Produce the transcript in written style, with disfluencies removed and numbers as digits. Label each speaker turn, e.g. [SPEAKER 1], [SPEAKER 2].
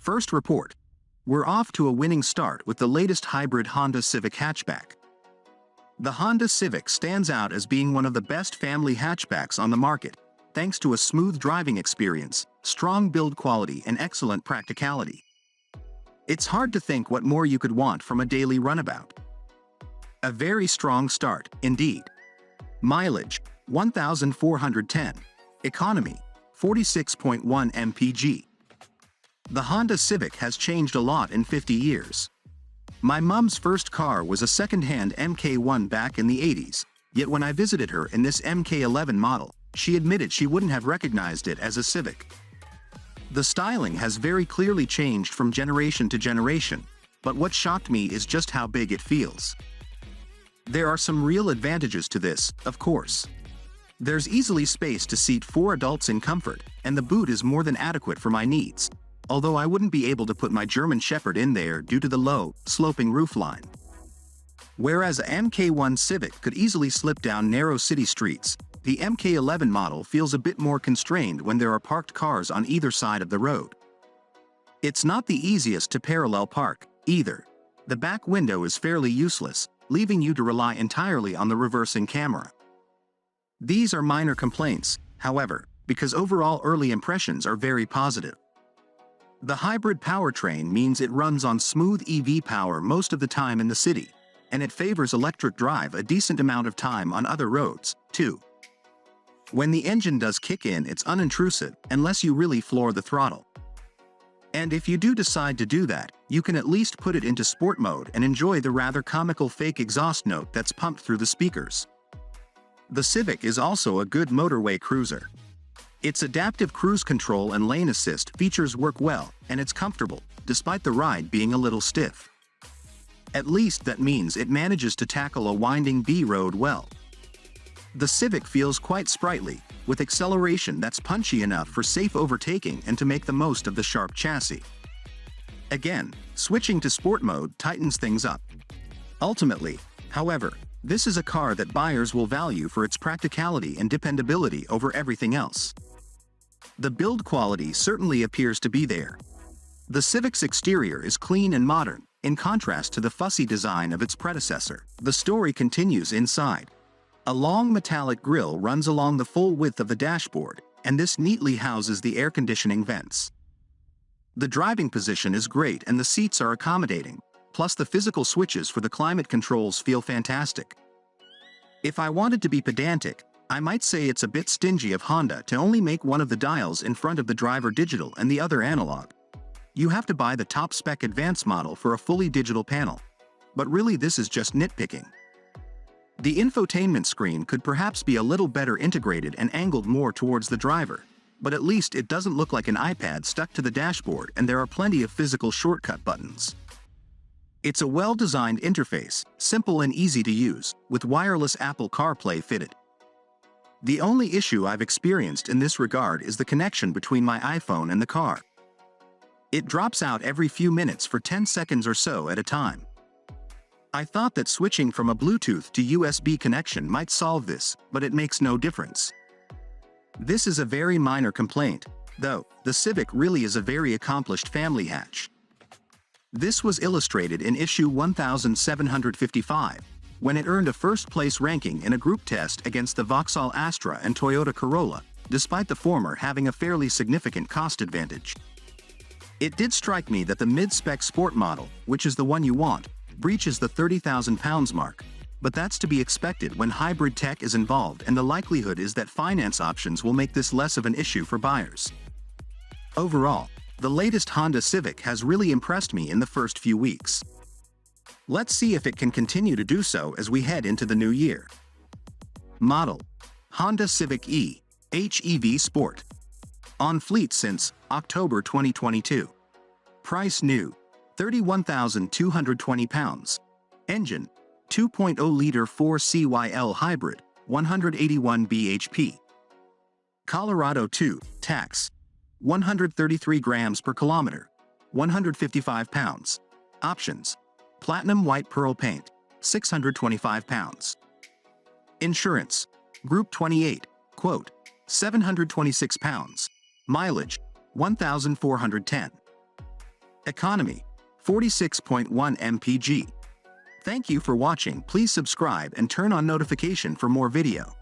[SPEAKER 1] First report. We're off to a winning start with the latest hybrid Honda Civic hatchback. The Honda Civic stands out as being one of the best family hatchbacks on the market, thanks to a smooth driving experience, strong build quality and excellent practicality. It's hard to think what more you could want from a daily runabout. A very strong start, indeed. Mileage, 1,410. Economy, 46.1 mpg. The Honda Civic has changed a lot in 50 years. My mom's first car was a second-hand MK1 back in the 80s, yet when I visited her in this MK11 model, she admitted she wouldn't have recognized it as a Civic. The styling has very clearly changed from generation to generation, but what shocked me is just how big it feels. There are some real advantages to this, of course. There's easily space to seat 4 adults in comfort, and the boot is more than adequate for my needs, although I wouldn't be able to put my German Shepherd in there due to the low, sloping roofline. Whereas a MK1 Civic could easily slip down narrow city streets, the MK11 model feels a bit more constrained when there are parked cars on either side of the road. It's not the easiest to parallel park, either. The back window is fairly useless, leaving you to rely entirely on the reversing camera. These are minor complaints, however, because overall early impressions are very positive. The hybrid powertrain means it runs on smooth EV power most of the time in the city, and it favors electric drive a decent amount of time on other roads, too. When the engine does kick in, it's unintrusive unless you really floor the throttle. And if you do decide to do that, you can at least put it into sport mode and enjoy the rather comical fake exhaust note that's pumped through the speakers. The Civic is also a good motorway cruiser. Its adaptive cruise control and lane assist features work well, and it's comfortable, despite the ride being a little stiff. At least that means it manages to tackle a winding B road well. The Civic feels quite sprightly, with acceleration that's punchy enough for safe overtaking and to make the most of the sharp chassis. Again, switching to sport mode tightens things up. Ultimately, however, this is a car that buyers will value for its practicality and dependability over everything else. The build quality certainly appears to be there. The Civic's exterior is clean and modern, in contrast to the fussy design of its predecessor. The story continues inside. A long metallic grille runs along the full width of the dashboard, and this neatly houses the air conditioning vents. The driving position is great and the seats are accommodating, plus the physical switches for the climate controls feel fantastic. If I wanted to be pedantic, I might say it's a bit stingy of Honda to only make one of the dials in front of the driver digital and the other analog. You have to buy the top-spec advanced model for a fully digital panel. But really this is just nitpicking. The infotainment screen could perhaps be a little better integrated and angled more towards the driver, but at least it doesn't look like an iPad stuck to the dashboard and there are plenty of physical shortcut buttons. It's a well-designed interface, simple and easy to use, with wireless Apple CarPlay fitted. The only issue I've experienced in this regard is the connection between my iPhone and the car. It drops out every few minutes for 10 seconds or so at a time. I thought that switching from a Bluetooth to USB connection might solve this, but it makes no difference. This is a very minor complaint, though. The Civic really is a very accomplished family hatch. This was illustrated in issue 1755, when it earned a first-place ranking in a group test against the Vauxhall Astra and Toyota Corolla, despite the former having a fairly significant cost advantage. It did strike me that the mid-spec sport model, which is the one you want, breaches the £30,000 mark, but that's to be expected when hybrid tech is involved, and the likelihood is that finance options will make this less of an issue for buyers. Overall, the latest Honda Civic has really impressed me in the first few weeks. Let's see if it can continue to do so as we head into the new year. Model: Honda Civic E, HEV Sport. On fleet since October 2022. Price new, £31,220. Engine, 2.0-liter 4CYL hybrid, 181 bhp. Colorado 2, tax, 133 grams per kilometer, 155 pounds. Options: platinum white pearl paint, 625 pounds. Insurance, Group 28, quote, 726 pounds. Mileage, 1,410. Economy, 46.1 mpg. Thank you for watching. Please subscribe and turn on notification for more video.